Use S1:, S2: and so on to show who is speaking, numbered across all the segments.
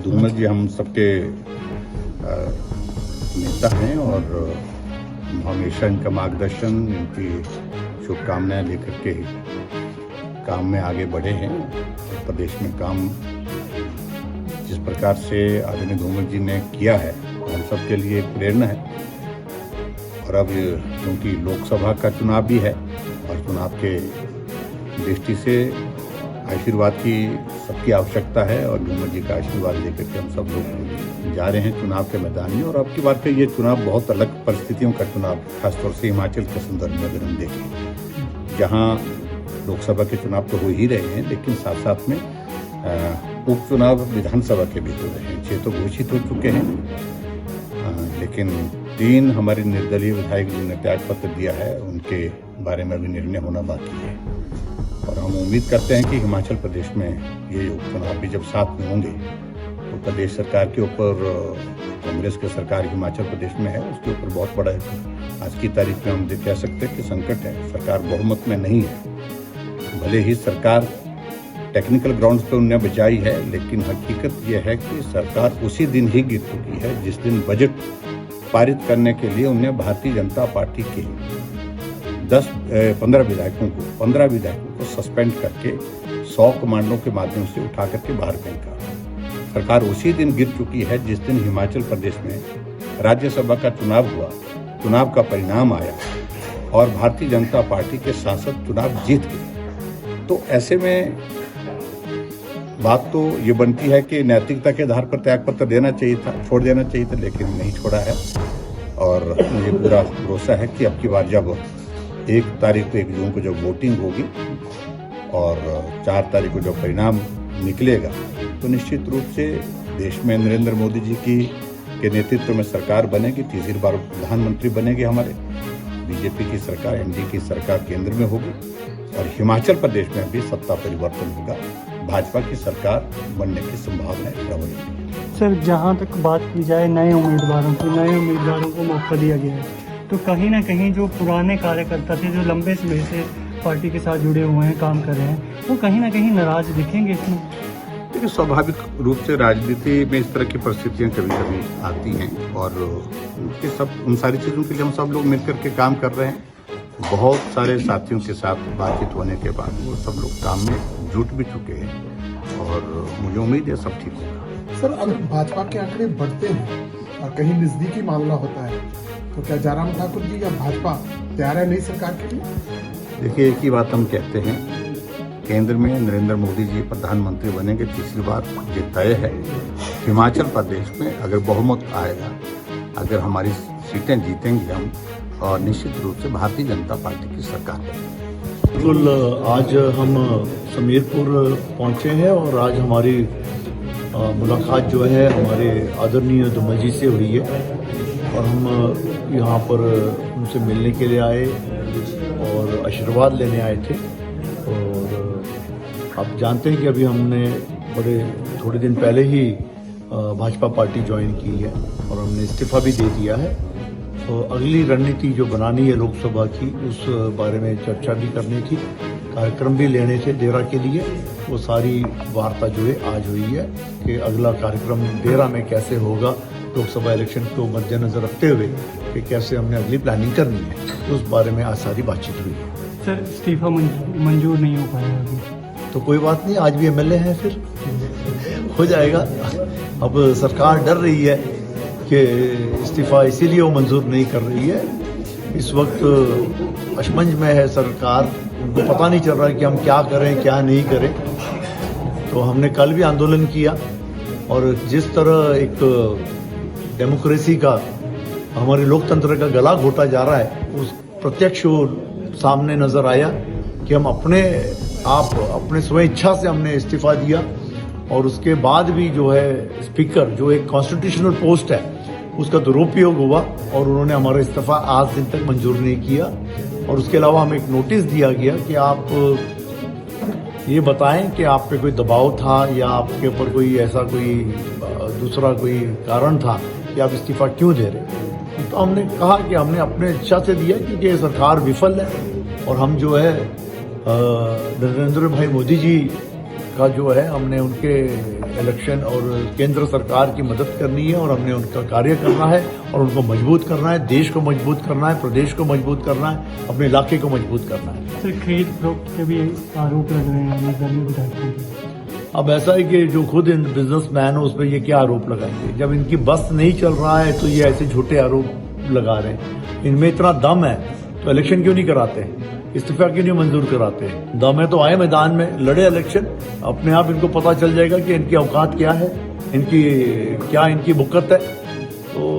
S1: धूमल जी हम सबके नेता हैं और हम हमेशा इनका मार्गदर्शन, इनकी शुभकामनाएं लेकर के काम में आगे बढ़े हैं। प्रदेश में काम जिस प्रकार से आदरणीय धूमल जी ने किया है हम सबके लिए एक प्रेरणा है। और अब क्योंकि लोकसभा का चुनाव भी है और चुनाव के दृष्टि से आशीर्वाद की सबकी आवश्यकता है और धूमल जी का आशीर्वाद लेकर के हम सब लोग जा रहे हैं चुनाव के मैदान में। और अब की बार का ये चुनाव बहुत अलग परिस्थितियों का चुनाव, खासतौर से हिमाचल के संदर्भ में अगर हम देखें, जहाँ लोकसभा के चुनाव तो हो ही रहे हैं लेकिन साथ साथ में उपचुनाव विधानसभा के भी हो रहे हैं। 6 तो घोषित हो चुके हैं, लेकिन 3 हमारे निर्दलीय विधायक जिन्होंने त्याग पत्र दिया है उनके बारे में अभी निर्णय होना बाकी है। और हम उम्मीद करते हैं कि हिमाचल प्रदेश में ये उपचुनाव भी जब साथ में होंगे तो प्रदेश सरकार के ऊपर, कांग्रेस की सरकार हिमाचल प्रदेश में है, उसके ऊपर बहुत बड़ा आज की तारीख में हम कह सकते हैं कि संकट है। सरकार बहुमत में नहीं है, भले ही सरकार टेक्निकल ग्राउंड्स पर उन्हें बचाई है, लेकिन हकीकत यह है कि सरकार उसी दिन ही गिर चुकी है जिस दिन बजट पारित करने के लिए उन्हें भारतीय जनता पार्टी के 15 विधायकों को सस्पेंड करके 100 कमांडों के माध्यम से उठा करके बाहर फेंका। सरकार उसी दिन गिर चुकी है जिस दिन हिमाचल प्रदेश में राज्यसभा का चुनाव हुआ, चुनाव का परिणाम आया और भारतीय जनता पार्टी के सांसद चुनाव जीत गए। तो ऐसे में बात तो ये बनती है कि नैतिकता के आधार पर त्यागपत्र देना चाहिए था, छोड़ देना चाहिए था, लेकिन नहीं छोड़ा है। और मुझे पूरा भरोसा है कि अब की बार जब 1 जून को जब वोटिंग होगी और 4 तारीख को जब परिणाम निकलेगा तो निश्चित रूप से देश में नरेंद्र मोदी जी के नेतृत्व में सरकार बनेगी, तीसरी बार प्रधानमंत्री बनेगी, हमारे बीजेपी की सरकार, एनडीए की सरकार केंद्र में होगी और हिमाचल प्रदेश में भी सत्ता परिवर्तन होगा, भाजपा की सरकार बनने की संभावना प्रबल है।
S2: सर, जहां तक बात की जाए नए उम्मीदवारों को मौका दिया गया है, तो कहीं ना कहीं जो पुराने कार्यकर्ता थे जो लंबे समय से पार्टी के साथ जुड़े हुए हैं, काम कर रहे हैं, वो कहीं ना कहीं नाराज दिखेंगे इसमें।
S1: देखिए, स्वाभाविक रूप से राजनीति में इस तरह की परिस्थितियां कभी कभी आती हैं और उन सारी चीज़ों के लिए हम सब लोग मिलकर के काम कर रहे हैं। बहुत सारे साथियों के साथ बातचीत होने के बाद वो सब लोग काम में जुट भी चुके हैं और मुझे उम्मीद है सब ठीक होगा।
S3: सर, अगर भाजपा के आंकड़े बढ़ते हैं और कहीं नजदीकी मामला होता है तो क्या जयराम ठाकुर जी या भाजपा तैयार है नई सरकार के लिए?
S1: देखिए, एक ही बात हम कहते हैं, केंद्र में नरेंद्र मोदी जी प्रधानमंत्री बनेंगे तीसरी बार, ये तय है। हिमाचल प्रदेश में अगर बहुमत आएगा, अगर हमारी सीटें जीतेंगे हम, और निश्चित रूप से भारतीय जनता पार्टी की सरकार बनेगी।
S4: बिल्कुल, आज हम समीरपुर पहुंचे हैं और आज हमारी मुलाकात जो है हमारे आदरणीय धूमल जी से हुई है और हम यहाँ पर उनसे मिलने के लिए आए और आशीर्वाद लेने आए थे। और आप जानते हैं कि अभी हमने थोड़े दिन पहले ही भाजपा पार्टी ज्वाइन की है और हमने इस्तीफा भी दे दिया है। तो अगली रणनीति जो बनानी है लोकसभा की, उस बारे में चर्चा भी करनी थी, कार्यक्रम भी लेने थे देरा के लिए। वो सारी वार्ता जो है आज हुई है कि अगला कार्यक्रम देरा में कैसे होगा, लोकसभा इलेक्शन को मद्देनजर रखते हुए कि कैसे हमने अगली प्लानिंग करनी है, उस बारे में आज सारी बातचीत हुई है।
S2: सर, इस्तीफा मंजूर नहीं हो पाया अभी,
S4: तो कोई बात नहीं, आज भी एमएलए हैं, फिर हो जाएगा। अब सरकार डर रही है कि इस्तीफा इसीलिए वो मंजूर नहीं कर रही है। इस वक्त अशमंज में है सरकार, उनको पता नहीं चल रहा है कि हम क्या करें क्या नहीं करें। तो हमने कल भी आंदोलन किया और जिस तरह एक डेमोक्रेसी का, हमारे लोकतंत्र का गला घोटा जा रहा है, उस प्रत्यक्ष सामने नजर आया कि हम अपने स्वयं इच्छा से हमने इस्तीफा दिया और उसके बाद भी जो है स्पीकर, जो एक कॉन्स्टिट्यूशनल पोस्ट है, उसका दुरुपयोग हुआ और उन्होंने हमारा इस्तीफा आज दिन तक मंजूर नहीं किया। और उसके अलावा हमें एक नोटिस दिया गया कि आप ये बताएं कि आप पे कोई दबाव था या आपके ऊपर कोई ऐसा कोई दूसरा कोई कारण था कि आप इस्तीफा क्यों दे रहे। तो हमने कहा कि हमने अपने इच्छा से दिया क्योंकि सरकार विफल है और हम जो है नरेंद्र भाई मोदी जी उनका जो है हमने उनके इलेक्शन और केंद्र सरकार की मदद करनी है और हमने उनका कार्य करना है और उनको मजबूत करना है, देश को मजबूत करना है, प्रदेश को मजबूत करना है, अपने इलाके को मजबूत करना है।
S2: सर खरीद फरोख्त के भी आरोप लग रहे हैं नजरिए विधायकों के।
S4: अब ऐसा है कि जो खुद बिजनेसमैन हो उस पर ये क्या आरोप लगाएंगे? जब इनकी बस नहीं चल रहा है तो ये ऐसे झूठे आरोप लगा रहे हैं। इनमें इतना दम है तो इलेक्शन क्यों नहीं कराते? इस्तीफा क्यों नहीं मंजूर कराते? दम है तो आए मैदान में, लड़े इलेक्शन। अपने आप इनको पता चल जाएगा कि इनकी औकात क्या है, इनकी बुकत है। तो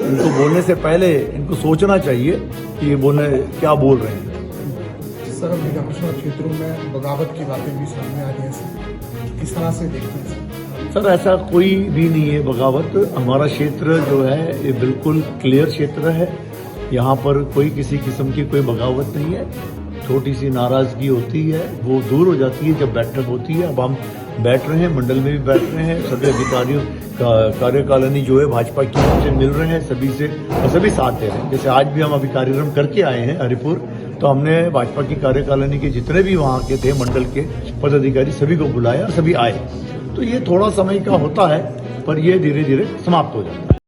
S4: इनको बोलने से पहले इनको सोचना चाहिए कि ये क्या बोल रहे हैं।
S3: सर, अब विधानसभा क्षेत्रों में बगावत की बातें भी सामने आ रही हैं, किस तरह से देखते हैं
S4: सर? ऐसा कोई भी नहीं है बगावत। हमारा क्षेत्र जो है ये बिल्कुल क्लियर क्षेत्र है। यहाँ पर कोई किसी किस्म की कोई बगावत नहीं है। छोटी सी नाराजगी होती है, वो दूर हो जाती है जब बैठक होती है। अब हम बैठ रहे हैं, मंडल में भी बैठ रहे हैं, सभी अधिकारियों का कार्यकारिणी जो है भाजपा की से मिल रहे हैं सभी से, और सभी साथ दे रहे हैं। जैसे आज भी हम अभी कार्यक्रम करके आए हैं हरिपुर, तो हमने भाजपा की कार्यकारिणी के जितने भी वहाँ के थे मंडल के पदाधिकारी सभी को बुलाया और सभी आए। तो ये थोड़ा समय का होता है, पर ये धीरे धीरे समाप्त हो जाता है।